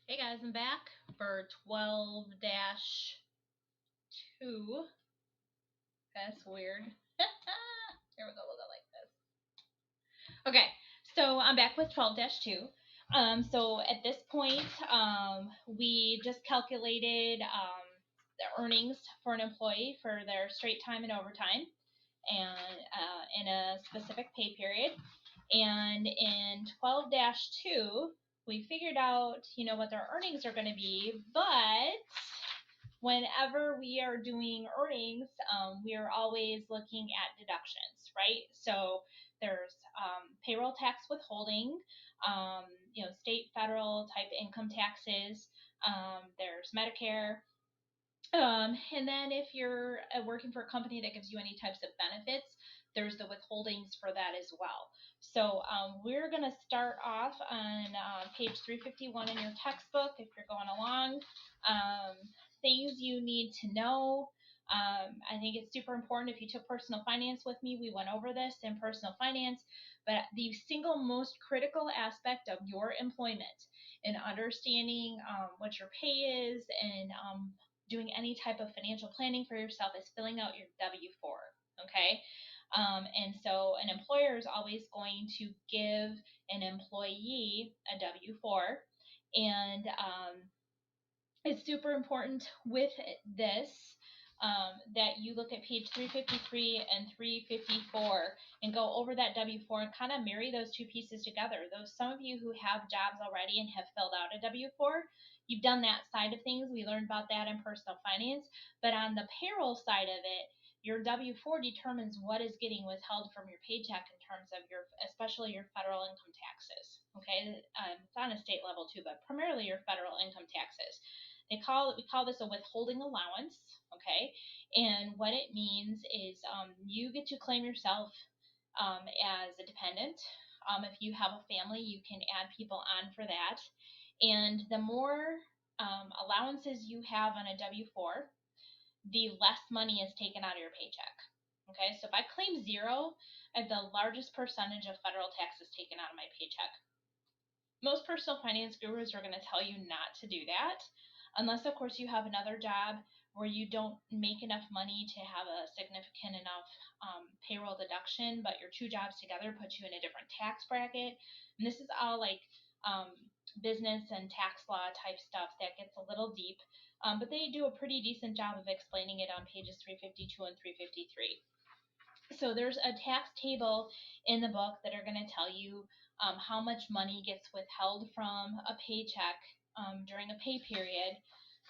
Hey guys, I'm back for 12-2. That's weird. Here we go, we'll go like this. Okay, so I'm back with 12-2. So at this point, we just calculated the earnings for an employee for their straight time and overtime and in a specific pay period. And in 12-2, we figured out, what their earnings are going to be, but whenever we are doing earnings, we are always looking at deductions, right? So there's payroll tax withholding, um, state, federal type income taxes. There's Medicare. And then if you're working for a company that gives you any types of benefits, there's the withholdings for that as well. So we're going to start off on page 351 in your textbook if you're going along. Things you need to know. I think it's super important. If you took personal finance with me, we went over this in personal finance. But the single most critical aspect of your employment and understanding what your pay is and doing any type of financial planning for yourself is filling out your W 4. Okay. And so an employer is always going to give an employee a W 4. And it's super important with this that you look at page 353 and 354 and go over that W-4 and kind of marry those two pieces together. Some of you who have jobs already and have filled out a W-4, you've done that side of things. We learned about that in personal finance. But on the payroll side of it, your W-4 determines what is getting withheld from your paycheck in terms of especially your federal income taxes. Okay, it's on a state level too, but primarily your federal income taxes. We call this a withholding allowance, okay? And what it means is you get to claim yourself as a dependent. If you have a family, you can add people on for that. And the more allowances you have on a W-4, the less money is taken out of your paycheck. Okay, so if I claim zero, I have the largest percentage of federal taxes taken out of my paycheck. Most personal finance gurus are going to tell you not to do that, unless, of course, you have another job where you don't make enough money to have a significant enough payroll deduction, but your two jobs together put you in a different tax bracket. And this is all like business and tax law type stuff that gets a little deep, but they do a pretty decent job of explaining it on pages 352 and 353. So there's a tax table in the book that are going to tell you how much money gets withheld from a paycheck during a pay period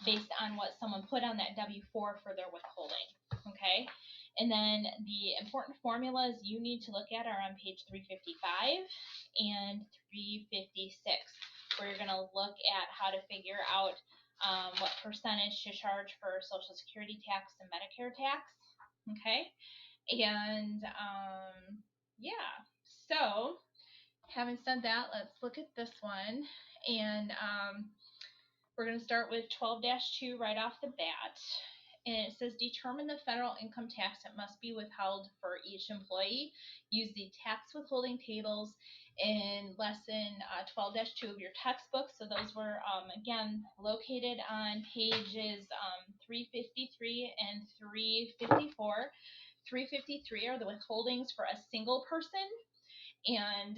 based on what someone put on that W-4 for their withholding. Okay, and then the important formulas you need to look at are on page 355 and 356, where you're going to look at how to figure out what percentage to charge for Social Security tax and Medicare tax. Okay. And yeah, so having said that, let's look at this one. And we're going to start with 12-2 right off the bat. And it says determine the federal income tax that must be withheld for each employee. Use the tax withholding tables in lesson 12-2 of your textbook. So those were, again, located on pages 353 and 354. 353 are the withholdings for a single person, and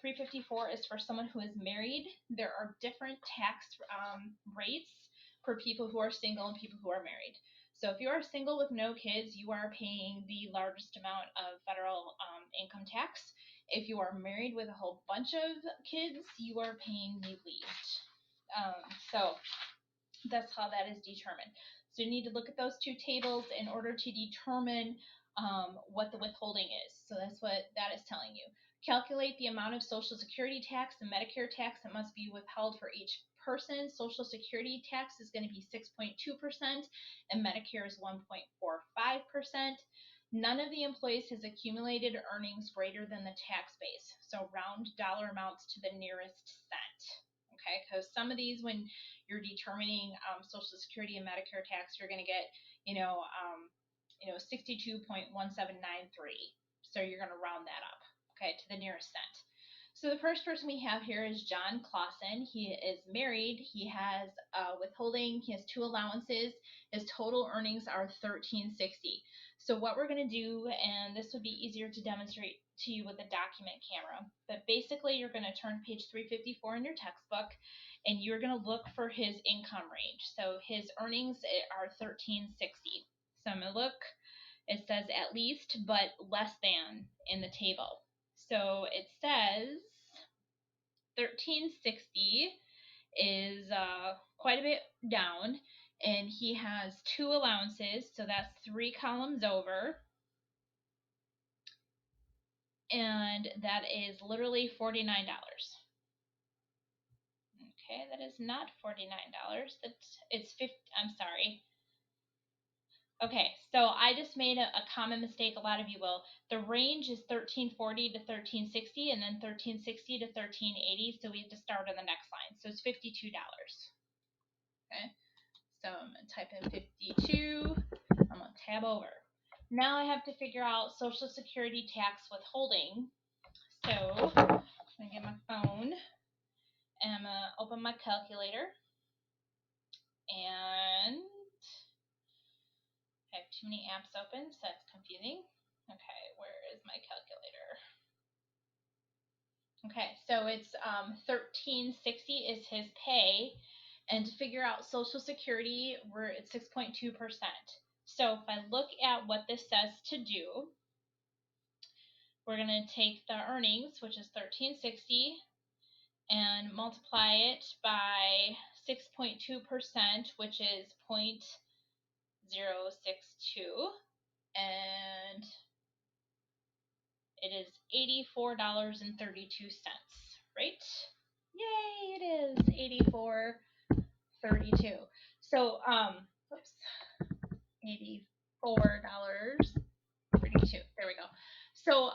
354 is for someone who is married. There are different tax rates for people who are single and people who are married. So if you are single with no kids, you are paying the largest amount of federal income tax. If you are married with a whole bunch of kids, you are paying the least. So that's how that is determined. So you need to look at those two tables in order to determine what the withholding is. So that's what that is telling you. Calculate the amount of Social Security tax and Medicare tax that must be withheld for each person. Social Security tax is going to be 6.2% and Medicare is 1.45%. None of the employees has accumulated earnings greater than the tax base. So round dollar amounts to the nearest cent. Okay, because some of these, when you're determining Social Security and Medicare tax, you're going to get, 62.1793. So you're going to round that up, okay, to the nearest cent. So the first person we have here is John Clausen. He is married. He has withholding. He has 2 allowances. His total earnings are $1360. So what we're going to do, and this would be easier to demonstrate to you with a document camera, but basically you're going to turn to page 354 in your textbook, and you're going to look for his income range. So his earnings are $1360. So I'm going to look. It says at least, but less than in the table. So it says 1360 is quite a bit down, and he has 2 allowances, so that's 3 columns over, and that is literally $49. Okay, that is not $49. It's 50. I'm sorry. Okay, so I just made a common mistake. A lot of you will. The range is 1340 to 1360, and then 1360 to 1380. So we have to start on the next line. So it's $52. Okay, so I'm gonna type in 52. I'm gonna tab over. Now I have to figure out Social Security tax withholding. So I'm gonna get my phone and I'm gonna open my calculator, and I have too many apps open, so that's confusing. Okay, where is my calculator? Okay, so it's 1360 is his pay, and to figure out Social Security, we're at 6.2%. So if I look at what this says to do, we're going to take the earnings, which is 1360, and multiply it by 6.2%, which is 0.062, and it is $84.32, right? Yay, it is $84.32. So, oops, $84.32. There we go. So,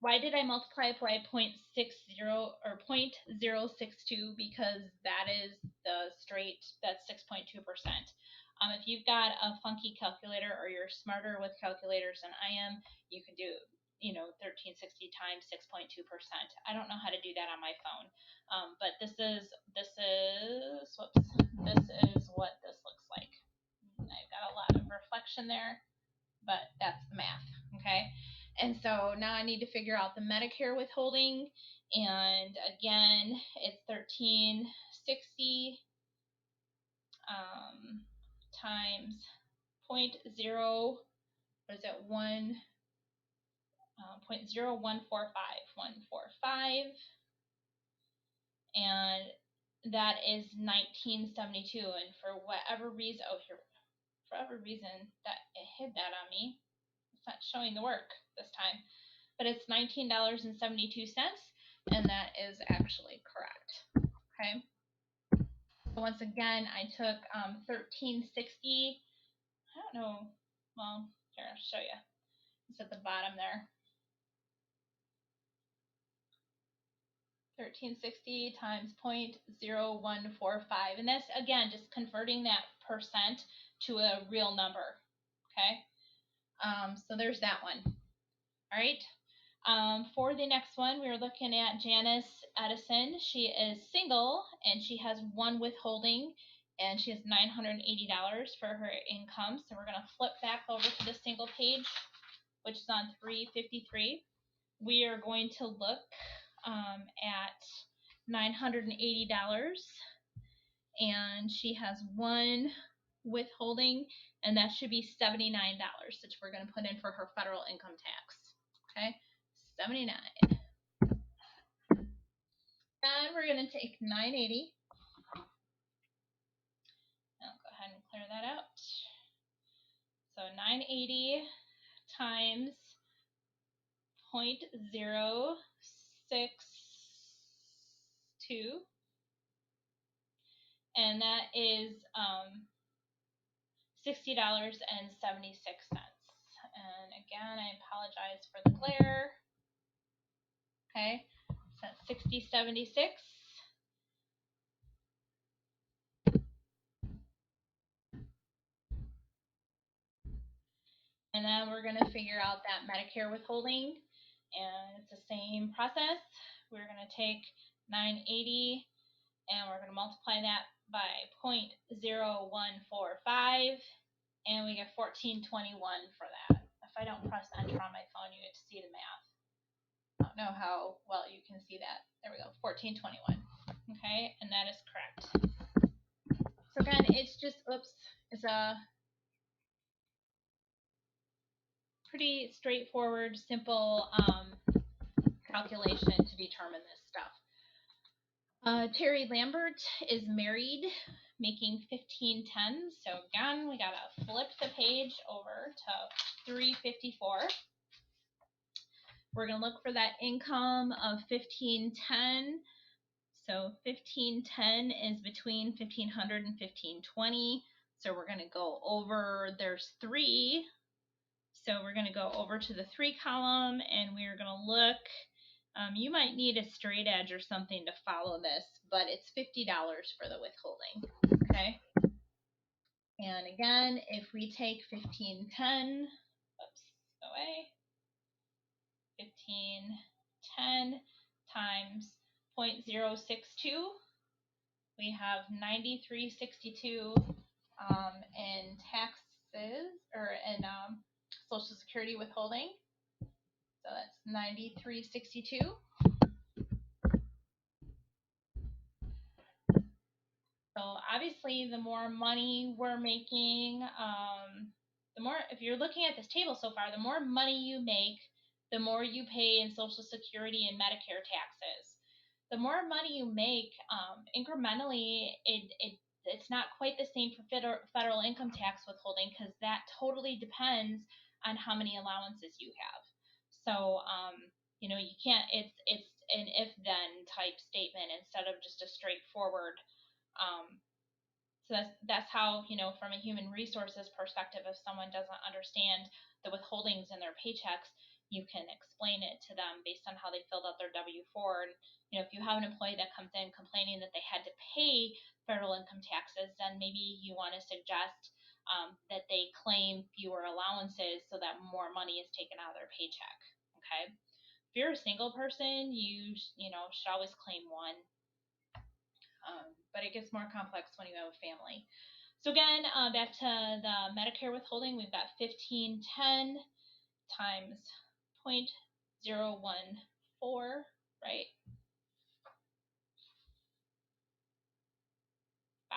why did I multiply it by 0.60 or 0.062? Because that is the straight, that's 6.2%. If you've got a funky calculator or you're smarter with calculators than I am, you can do 1360 times 6.2%. I don't know how to do that on my phone, but this is what this looks like. I've got a lot of reflection there, but that's the math. Okay, and so now I need to figure out the Medicare withholding, and again it's 1360 times 0.0, what is it, 0.0145145, and that is 1972. And for whatever reason, that it hid that on me. It's not showing the work this time, but it's $19.72, and that is actually correct. Okay. So once again, I took 1360. I don't know. Well, here, I'll show you. It's at the bottom there. 1360 times 0.0145, and that's again just converting that percent to a real number. Okay, so there's that one. All right. For the next one, we're looking at Janice Edison. She is single and she has 1 withholding, and she has $980 for her income. So we're going to flip back over to the single page, which is on 353. We are going to look at $980, and she has 1 withholding, and that should be $79, which we're going to put in for her federal income tax. Okay, 79. And we're going to take 980. I'll go ahead and clear that out. So 980 times 0.062, and that is $60.76. And again, I apologize for the glare. Okay, so that's $60.76. And then we're going to figure out that Medicare withholding, and it's the same process. we're going to take 980 and we're going to multiply that by 0.0145, and we get 1421 for that. If I don't press enter on my phone, you get to see the math. I don't know how well you can see that. There we go, 1421. Okay, and that is correct. So again, it's just, it's a pretty straightforward, simple calculation to determine this stuff. Terry Lambert is married, making $1510. So again, we gotta flip the page over to 354. We're gonna look for that income of $1510. So $1510 is between $1500 and $1520. So we're gonna go over. There's 3. So we're gonna go over to the 3 column, and we're gonna look. You might need a straight edge or something to follow this, but it's $50 for the withholding. Okay. And again, if we take 1510, oops, go away. 1510 times 0.062, we have 9362 in taxes, or in Social Security withholding. So that's 9362. So obviously, the more money we're making, the more, if you're looking at this table so far, the more money you make, the more you pay in Social Security and Medicare taxes. The more money you make, incrementally, it's not quite the same for federal income tax withholding, because that totally depends on how many allowances you have. So, you can't, it's an if-then type statement instead of just a straightforward. So that's how, from a human resources perspective, if someone doesn't understand the withholdings in their paychecks, you can explain it to them based on how they filled out their W-4. And, if you have an employee that comes in complaining that they had to pay federal income taxes, then maybe you want to suggest that they claim fewer allowances so that more money is taken out of their paycheck. Okay. If you're a single person, you should always claim one. But it gets more complex when you have a family. So again, back to the Medicare withholding, we've got 1510 times 0.014, right? 5.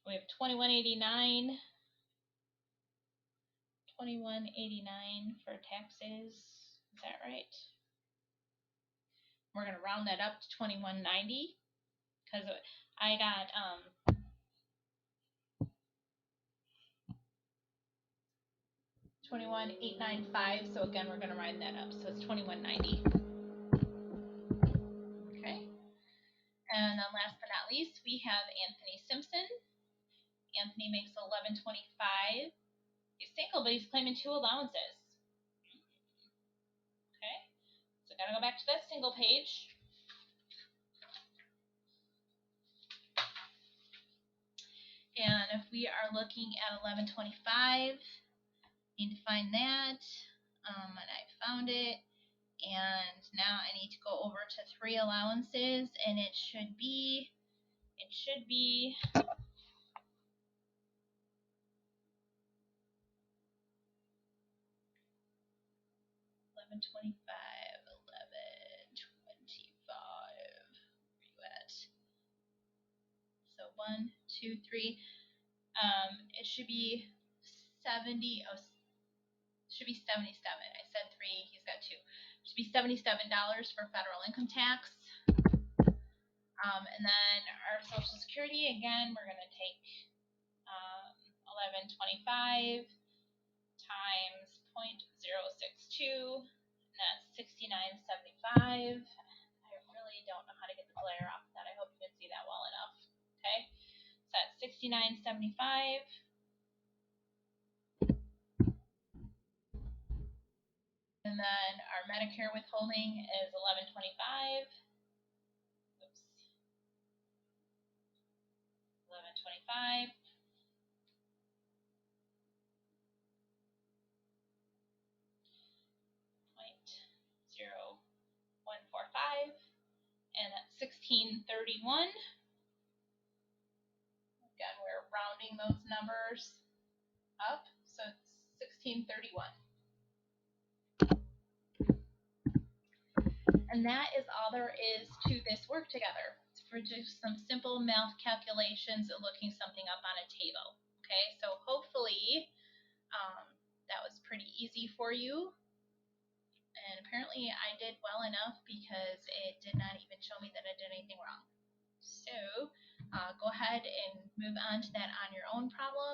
We have 2189. 2189 for taxes. Is that right? We're going to round that up to 2190 because I got 21,895. So again, we're going to round that up. So it's 2190. Okay. And then last but not least, we have Anthony Simpson. Anthony makes $1125. He's single, but he's claiming 2 allowances. Okay. So gotta go back to that single page. And if we are looking at 1125, need to find that. And I found it. And now I need to go over to 3 allowances, and it should be 1125, 1125. Where you at? So 1, 2, 3. It should be 70. Oh, should be 77. I said 3. He's got 2. It should be $77 for federal income tax. And then our Social Security, again, we're going to take 1125 times 0.062, and that's 6975. I really don't know how to get the glare off of that. I hope you can see that well enough. Okay, so that's 6975. And then our Medicare withholding is 1125. Oops. 1125. 1631. Again, we're rounding those numbers up, so it's 1631. And that is all there is to this work together. It's for just some simple math calculations and looking something up on a table. Okay, so hopefully that was pretty easy for you. And apparently I did well enough because it did not even show me that I did anything wrong. So go ahead and move on to that on your own problem.